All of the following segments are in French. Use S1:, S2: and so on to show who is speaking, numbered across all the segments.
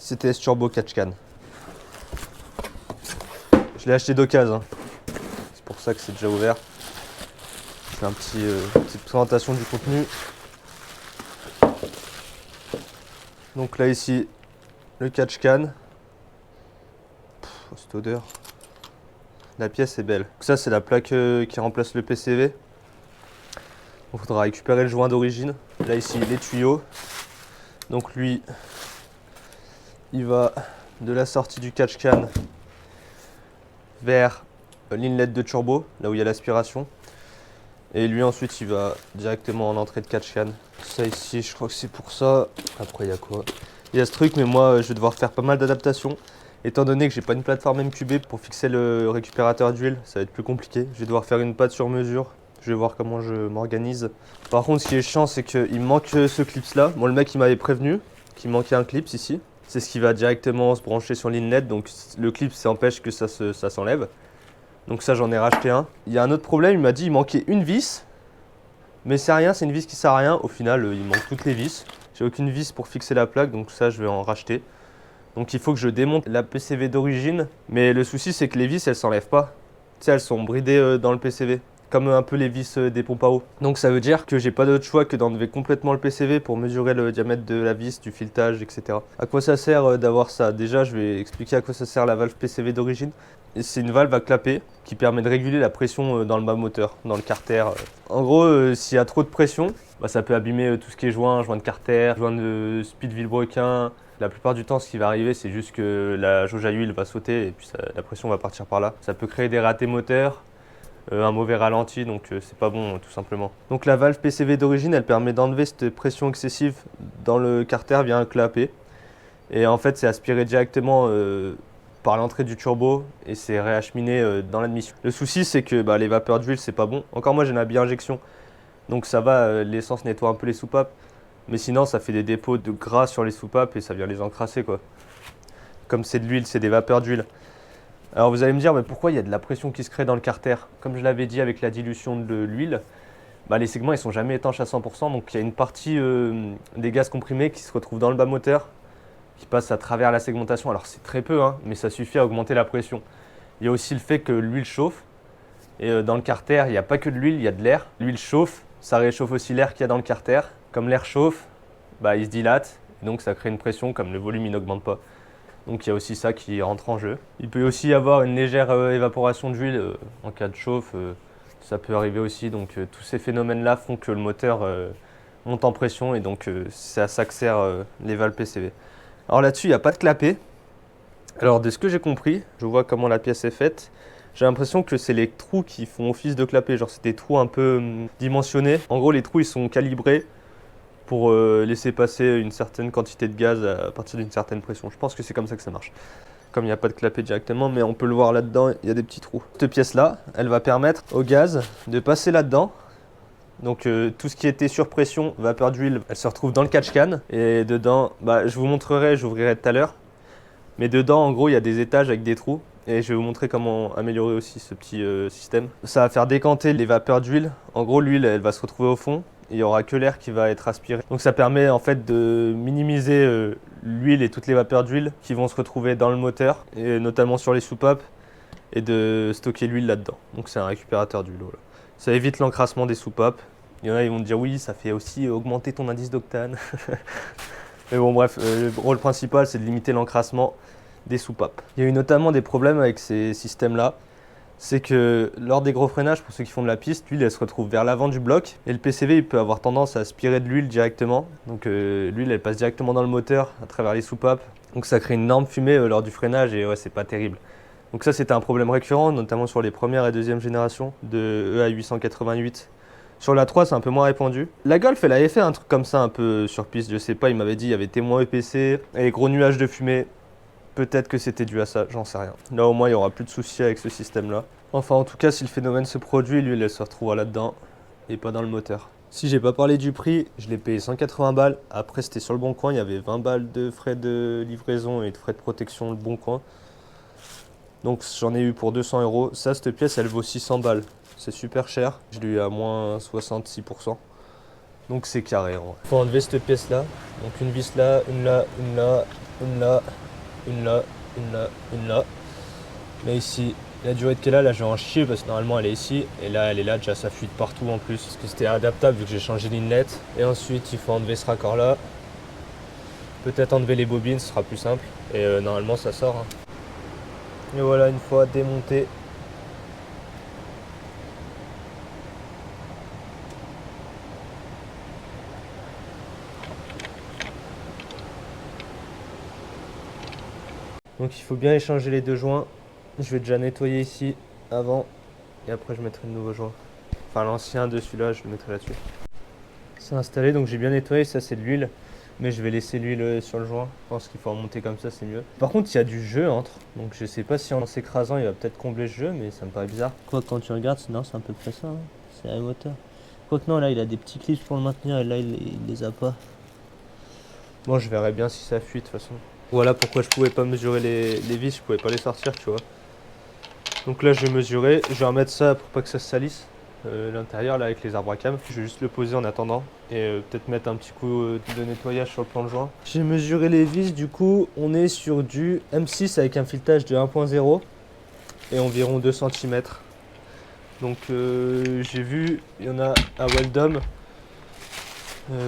S1: CTS Turbo catch can. Je l'ai acheté d'occasion, hein. C'est pour ça que c'est déjà ouvert. Je fais petite présentation du contenu. Donc là ici, le catch can. Cette odeur. La pièce est belle. Donc ça c'est la plaque qui remplace le PCV. Il faudra récupérer le joint d'origine. Là ici les tuyaux. Donc lui, il va de la sortie du catch can vers l'inlet de turbo, là où il y a l'aspiration. Et lui ensuite il va directement en entrée de catch can. Ça ici je crois que c'est pour ça. Après il y a quoi? Il y a ce truc, mais moi je vais devoir faire pas mal d'adaptations. Étant donné que j'ai pas une plateforme MQB pour fixer le récupérateur d'huile, ça va être plus compliqué. Je vais devoir faire une patte sur mesure. Je vais voir comment je m'organise. Par contre, ce qui est chiant, c'est qu'il me manque ce clips là. Bon, le mec il m'avait prévenu qu'il manquait un clips ici. C'est ce qui va directement se brancher sur l'inlet. Donc le clip, ça empêche que ça s'enlève. Donc ça, j'en ai racheté un. Il y a un autre problème, il m'a dit qu'il manquait une vis. Mais c'est rien, c'est une vis qui sert à rien. Au final, il manque toutes les vis. J'ai aucune vis pour fixer la plaque, donc ça, je vais en racheter. Donc il faut que je démonte la PCV d'origine. Mais le souci, c'est que les vis, elles s'enlèvent pas. Tu sais, elles sont bridées dans le PCV. Comme un peu les vis des pompes à eau. Donc ça veut dire que j'ai pas d'autre choix que d'enlever complètement le PCV pour mesurer le diamètre de la vis, du filetage, etc. À quoi ça sert d'avoir ça? Déjà, je vais expliquer à quoi ça sert la valve PCV d'origine. C'est une valve à clapet qui permet de réguler la pression dans le bas moteur, dans le carter. En gros, s'il y a trop de pression, ça peut abîmer tout ce qui est joint de carter, joint de speed vilebrequin. La plupart du temps, ce qui va arriver, c'est juste que la jauge à huile va sauter et puis la pression va partir par là. Ça peut créer des ratés moteurs. Un mauvais ralenti, donc c'est pas bon tout simplement. Donc la valve PCV d'origine, elle permet d'enlever cette pression excessive dans le carter via un clapet. Et en fait, c'est aspiré directement par l'entrée du turbo et c'est réacheminé dans l'admission. Le souci, c'est que les vapeurs d'huile, c'est pas bon. Encore moi, j'ai une bi-injection, donc ça va, l'essence nettoie un peu les soupapes. Mais sinon, ça fait des dépôts de gras sur les soupapes et ça vient les encrasser, quoi. Comme c'est de l'huile, c'est des vapeurs d'huile. Alors vous allez me dire, mais pourquoi il y a de la pression qui se crée dans le carter? Comme je l'avais dit avec la dilution de l'huile, les segments ils sont jamais étanches à 100%, donc il y a une partie des gaz comprimés qui se retrouvent dans le bas moteur, qui passe à travers la segmentation. Alors c'est très peu, hein, mais ça suffit à augmenter la pression. Il y a aussi le fait que l'huile chauffe, et dans le carter, il n'y a pas que de l'huile, il y a de l'air. L'huile chauffe, ça réchauffe aussi l'air qu'il y a dans le carter. Comme l'air chauffe, il se dilate, et donc ça crée une pression comme le volume il n'augmente pas. Donc il y a aussi ça qui rentre en jeu. Il peut aussi y avoir une légère évaporation d'huile en cas de chauffe, ça peut arriver aussi. Donc tous ces phénomènes-là font que le moteur monte en pression et donc c'est à ça que servent les valves PCV. Alors là-dessus, il n'y a pas de clapet. Alors de ce que j'ai compris, je vois comment la pièce est faite. J'ai l'impression que c'est les trous qui font office de clapet, genre c'est des trous un peu dimensionnés. En gros, les trous ils sont calibrés pour laisser passer une certaine quantité de gaz à partir d'une certaine pression. Je pense que c'est comme ça que ça marche. Comme il n'y a pas de clapet directement, mais on peut le voir là-dedans, il y a des petits trous. Cette pièce-là, elle va permettre au gaz de passer là-dedans. Donc tout ce qui était sur pression, vapeur d'huile, elle se retrouve dans le catch can. Et dedans, je vous montrerai, j'ouvrirai tout à l'heure. Mais dedans, en gros, il y a des étages avec des trous. Et je vais vous montrer comment améliorer aussi ce petit système. Ça va faire décanter les vapeurs d'huile. En gros, l'huile, elle va se retrouver au fond. Il n'y aura que l'air qui va être aspiré. Donc ça permet en fait de minimiser l'huile et toutes les vapeurs d'huile qui vont se retrouver dans le moteur, et notamment sur les soupapes, et de stocker l'huile là-dedans. Donc c'est un récupérateur d'huile. Voilà. Ça évite l'encrassement des soupapes. Il y en a, ils vont me dire oui, ça fait aussi augmenter ton indice d'octane. Mais bon bref, le rôle principal c'est de limiter l'encrassement des soupapes. Il y a eu notamment des problèmes avec ces systèmes-là. C'est que lors des gros freinages, pour ceux qui font de la piste, l'huile elle se retrouve vers l'avant du bloc et le PCV il peut avoir tendance à aspirer de l'huile directement. Donc l'huile elle passe directement dans le moteur à travers les soupapes. Donc ça crée une énorme fumée lors du freinage et ouais, c'est pas terrible. Donc ça c'était un problème récurrent, notamment sur les premières et deuxième générations de EA 888. Sur la 3 c'est un peu moins répandu. La Golf elle avait fait un truc comme ça un peu sur piste, je sais pas, il m'avait dit il y avait témoin EPC et gros nuages de fumée. Peut-être que c'était dû à ça, j'en sais rien. Là au moins il n'y aura plus de soucis avec ce système là. Enfin en tout cas si le phénomène se produit, l'huile elle se retrouvera là-dedans et pas dans le moteur. Si j'ai pas parlé du prix, je l'ai payé 180 balles. Après c'était sur le Bon Coin, il y avait 20 balles de frais de livraison et de frais de protection le Bon Coin. Donc j'en ai eu pour 200 €. Ça, cette pièce elle vaut 600 balles. C'est super cher, je l'ai eu à moins 66%. Donc c'est carré. Il faut enlever cette pièce là. Donc une vis là, une là, une là, une là, une là, une là, une là. Là ici, la durite qui est là je vais en chier parce que normalement elle est ici. Et là elle est là, déjà ça fuite partout en plus. Parce que c'était adaptable vu que j'ai changé l'inlet. Et ensuite il faut enlever ce raccord là. Peut-être enlever les bobines, ce sera plus simple. Et normalement ça sort. Et voilà, une fois démonté. Donc il faut bien échanger les deux joints. Je vais déjà nettoyer ici avant et après je mettrai le nouveau joint. Enfin l'ancien de celui-là, je le mettrai là-dessus. C'est installé, donc j'ai bien nettoyé, ça c'est de l'huile. Mais je vais laisser l'huile sur le joint. Je pense qu'il faut remonter comme ça, c'est mieux. Par contre, il y a du jeu entre. Donc je sais pas si en s'écrasant, il va peut-être combler ce jeu, mais ça me paraît bizarre. Quoi, quand tu regardes, non, c'est à peu près ça. Hein. C'est la même hauteur. Quoique non, là il a des petits clips pour le maintenir et là il les a pas. Bon, je verrai bien si ça fuit de toute façon. Voilà pourquoi je pouvais pas mesurer les vis, je pouvais pas les sortir, tu vois. Donc là je vais mesurer, je vais remettre ça pour pas que ça se salisse. L'intérieur là avec les arbres à cam. Je vais juste le poser en attendant et peut-être mettre un petit coup de nettoyage sur le plan de joint. J'ai mesuré les vis, du coup on est sur du M6 avec un filetage de 1.0 et environ 2 cm. Donc j'ai vu, il y en a à Weldom.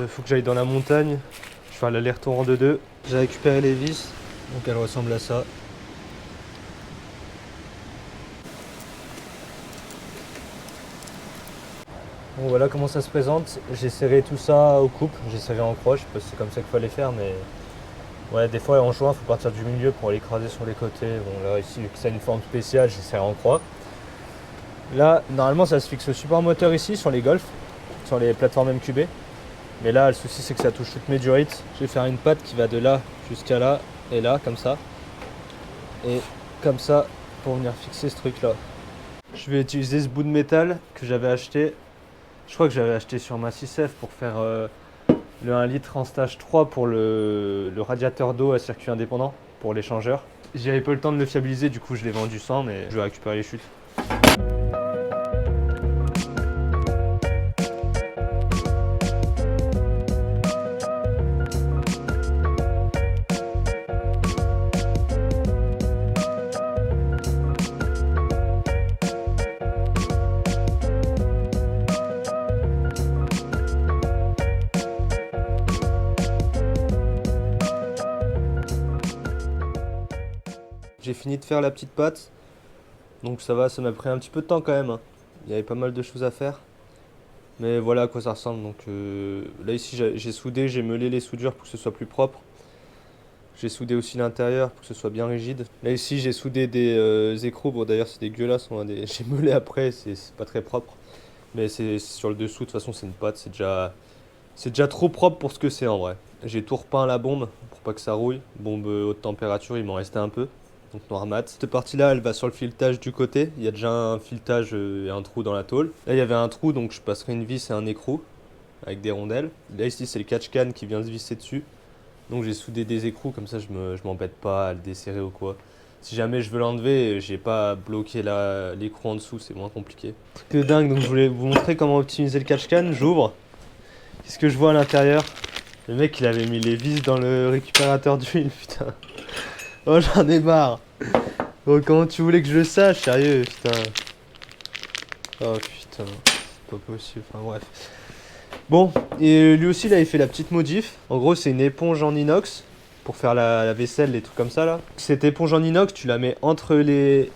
S1: Faut que j'aille dans la montagne. Je vais faire l'aller-retour en 2-2. J'ai récupéré les vis, donc elles ressemblent à ça. Bon voilà comment ça se présente. J'ai serré tout ça au coupe, j'ai serré en croche parce que c'est comme ça qu'il fallait faire, mais ouais, des fois en joint il faut partir du milieu pour l'écraser sur les côtés. Bon là ici vu que ça a une forme spéciale, j'ai serré en croix. Là normalement ça se fixe au support moteur ici sur les Golf, sur les plateformes MQB. Mais là le souci c'est que ça touche toutes mes durites. Je vais faire une patte qui va de là jusqu'à là et là comme ça. Et comme ça pour venir fixer ce truc là. Je vais utiliser ce bout de métal que j'avais acheté. Je crois que j'avais acheté sur ma 6F pour faire le 1 litre en stage 3 pour le radiateur d'eau à circuit indépendant pour l'échangeur. J'avais pas eu le temps de le fiabiliser, du coup je l'ai vendu sans, mais je vais récupérer les chutes. J'ai fini de faire la petite pâte, donc ça va, ça m'a pris un petit peu de temps quand même. Il y avait pas mal de choses à faire, mais voilà à quoi ça ressemble. Donc là ici j'ai soudé, j'ai meulé les soudures pour que ce soit plus propre. J'ai soudé aussi l'intérieur pour que ce soit bien rigide. Là ici j'ai soudé des écrous, bon d'ailleurs c'est dégueulasse, j'ai meulé après, c'est pas très propre. Mais c'est sur le dessous, de toute façon c'est une pâte, c'est déjà trop propre pour ce que c'est en vrai. J'ai tout repeint à la bombe pour pas que ça rouille. Bombe haute température, il m'en restait un peu. Donc noir mat. Cette partie là elle va sur le filetage du côté. Il y a déjà un filetage et un trou dans la tôle. Là il y avait un trou donc je passerai une vis et un écrou avec des rondelles. Là ici c'est le catch-can qui vient se visser dessus. Donc j'ai soudé des écrous comme ça je m'embête pas à le desserrer ou quoi. Si jamais je veux l'enlever, j'ai pas à bloquer l'écrou en dessous, c'est moins compliqué. Truc de dingue, donc je voulais vous montrer comment optimiser le catch-can. J'ouvre. Qu'est-ce que je vois à l'intérieur? Le mec il avait mis les vis dans le récupérateur d'huile, putain. Oh j'en ai marre. Oh comment tu voulais que je le sache, sérieux, putain. Oh putain, c'est pas possible, enfin bref. Bon, et lui aussi là il fait la petite modif. En gros c'est une éponge en inox pour faire la vaisselle, les trucs comme ça là. Cette éponge en inox tu la mets entre les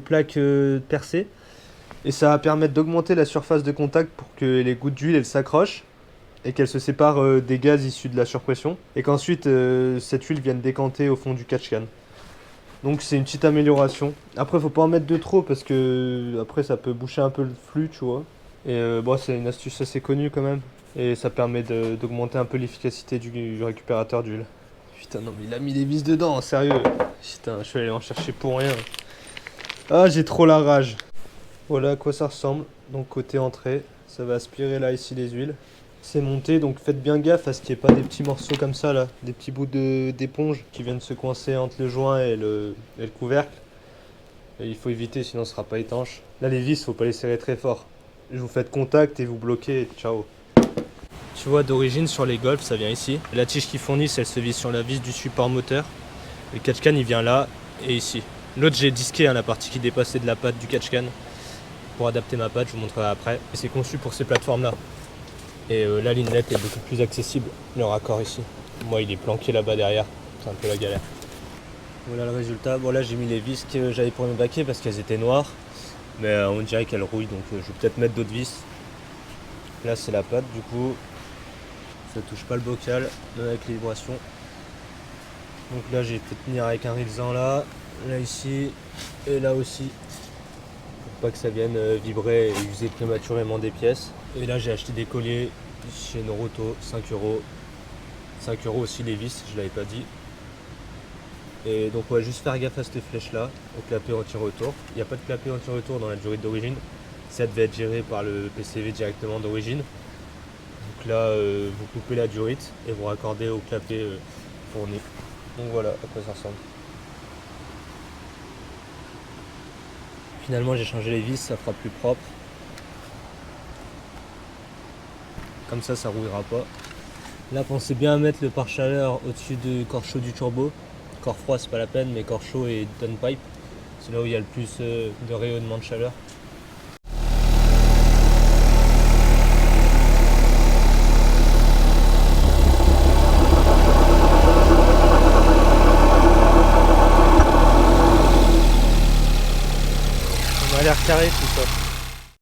S1: plaques percées. Et ça va permettre d'augmenter la surface de contact pour que les gouttes d'huile elles s'accrochent. Et qu'elle se sépare des gaz issus de la surpression. Et qu'ensuite, cette huile vienne décanter au fond du catch-can. Donc c'est une petite amélioration. Après, faut pas en mettre de trop parce que après ça peut boucher un peu le flux, tu vois. Et bon, c'est une astuce assez connue quand même. Et ça permet d'augmenter un peu l'efficacité du récupérateur d'huile. Putain, non mais il a mis des vis dedans, sérieux. Putain, je vais aller en chercher pour rien. Ah, j'ai trop la rage. Voilà à quoi ça ressemble. Donc côté entrée, ça va aspirer là ici les huiles. C'est monté, donc faites bien gaffe à ce qu'il n'y ait pas des petits morceaux comme ça là, des petits bouts d'éponge qui viennent se coincer entre le joint et le couvercle. Et il faut éviter sinon ce sera pas étanche. Là les vis, faut pas les serrer très fort. Vous faites contact et vous bloquez et ciao. Tu vois, d'origine sur les Golf, ça vient ici. La tige qu'ils fournissent, elle se vise sur la vis du support moteur. Le catch-can, il vient là et ici. L'autre, j'ai disqué la partie qui dépassait de la patte du catch-can pour adapter ma patte, je vous montrerai après. Et c'est conçu pour ces plateformes-là. Et la lignette est beaucoup plus accessible, le raccord ici. Moi, il est planqué là-bas derrière, c'est un peu la galère. Voilà le résultat. Bon, là, j'ai mis les vis que j'avais pour mes baquets parce qu'elles étaient noires. Mais on dirait qu'elles rouillent, donc je vais peut-être mettre d'autres vis. Là, c'est la patte, du coup. Ça touche pas le bocal, même avec les vibrations. Donc là, j'ai fait tenir avec un rilsan là ici, et là aussi. Pour pas que ça vienne vibrer et user prématurément des pièces. Et là, j'ai acheté des colliers chez Noroto, 5 euros. 5 euros aussi les vis, je l'avais pas dit. Et donc on va juste faire gaffe à cette flèche là, au clapet anti-retour. Il n'y a pas de clapet anti-retour dans la durite d'origine. Ça devait être géré par le PCV directement d'origine. Donc là, vous coupez la durite et vous raccordez au clapet fourni. Donc voilà à quoi ça ressemble. Finalement, j'ai changé les vis, ça fera plus propre. Comme ça rouillera pas. Là, pensez bien à mettre le pare-chaleur au-dessus du corps chaud du turbo. Corps froid, c'est pas la peine, mais corps chaud et downpipe, c'est là où il y a le plus de rayonnement de chaleur. On a l'air carré tout ça.